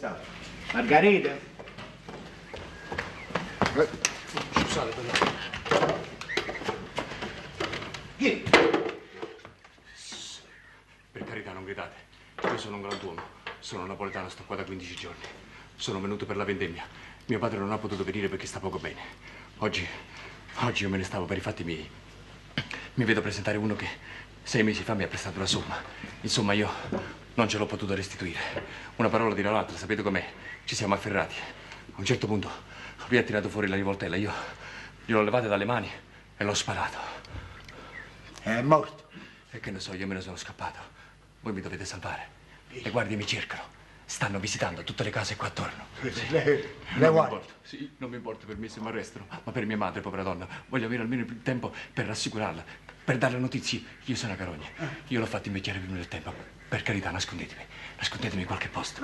sta? Margherita? Scusate, però. Chi? Per carità, non gridate. Io sono un grand'uomo. Sono napoletano, sto qua da 15 giorni. Sono venuto per la vendemmia. Mio padre non ha potuto venire perché sta poco bene. Oggi io me ne stavo per i fatti miei. Mi vedo presentare uno che 6 mesi fa mi ha prestato una somma. Insomma, io non ce l'ho potuto restituire. Una parola dirà l'altra, sapete com'è? Ci siamo afferrati. A un certo punto lui ha tirato fuori la rivoltella. Io gliel'ho levata dalle mani e l'ho sparato. È morto. E che ne so, io me ne sono scappato. Voi mi dovete salvare. Le guardie mi cercano. Stanno visitando tutte le case qua attorno. Le Non mi guardie? importa. Sì, non mi importa per me se mi arrestano, ma per mia madre, povera donna, voglio avere almeno il tempo per rassicurarla, per darle notizie. Io sono a Carogna. Io l'ho fatto invecchiare prima del tempo. Per carità, nascondetemi. Nascondetemi in qualche posto.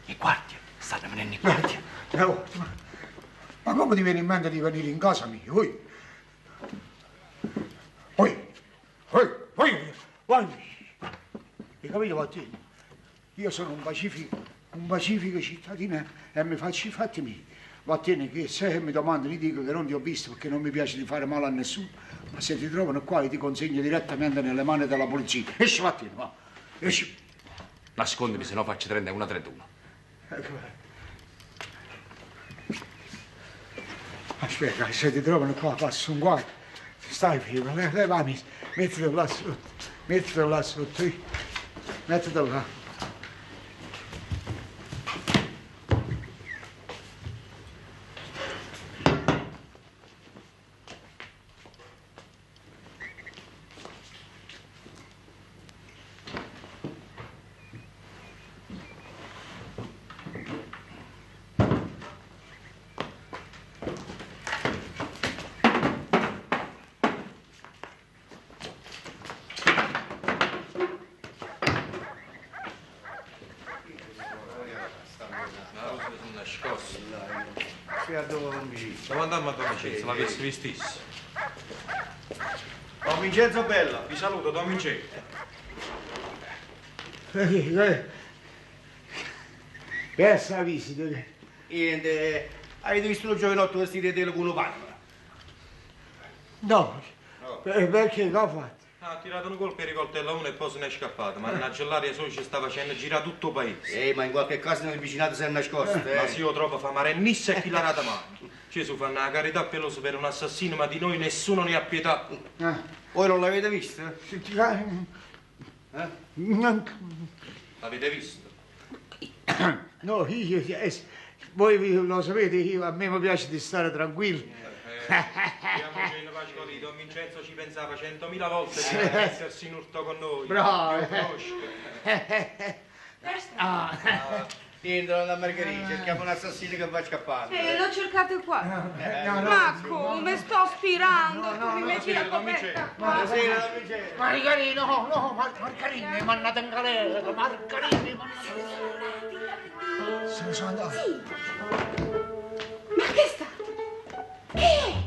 I guardie. Stanno venendo i guardie. Ma come ti viene in mente di venire in casa mia? Poi. Hai capito, Vattene? Io sono un pacifico cittadino e mi faccio i fatti miei. Vattene che se mi domandano, gli dico che non ti ho visto perché non mi piace di fare male a nessuno, ma se ti trovano qua ti consegno direttamente nelle mani della polizia. Esci, Vattene, va. Esci. Nascondimi, se no faccio 31 a 31. Aspetta, se ti trovano qua passa un guaio. Stai fermo, levami, mettilo là sotto, mettilo là. Stavo andando a Don Vincenzo, l'avessi vistissimo. Don Vincenzo Bella, vi saluto, Don Vincenzo. Che è sta visita? Niente, avete visto il giovinotto vestito di tele con una palma? No. Perché l'ho fatto? Ha tirato un colpo e ricoltello a uno e poi se ne è scappato. Mannaggia, l'aria solo ci sta facendo girare tutto il paese. Ma in qualche caso nel vicinato si è nascosto, Ma se io trovo fa mare missa e chi l'ha data mano. Gesù fa una carità pelosa per un assassino, ma di noi nessuno ne ha pietà. Voi non l'avete visto? L'avete visto? No, voi lo sapete, a me mi piace di stare tranquillo. Don Vincenzo ci pensava 100.000 volte di essersi in urto con noi. Bravo. Niente, donna Margherita, cerchiamo un assassino che va scappando. Lo cercate qua. Ma come sto spirando? Mi metti la coperta qua. Buonasera, Don Vincenzo. Margarino, no, Margarino, è mandato in galera, Margarino, Se ne sono andato. Sì. Ma che sta? Che è?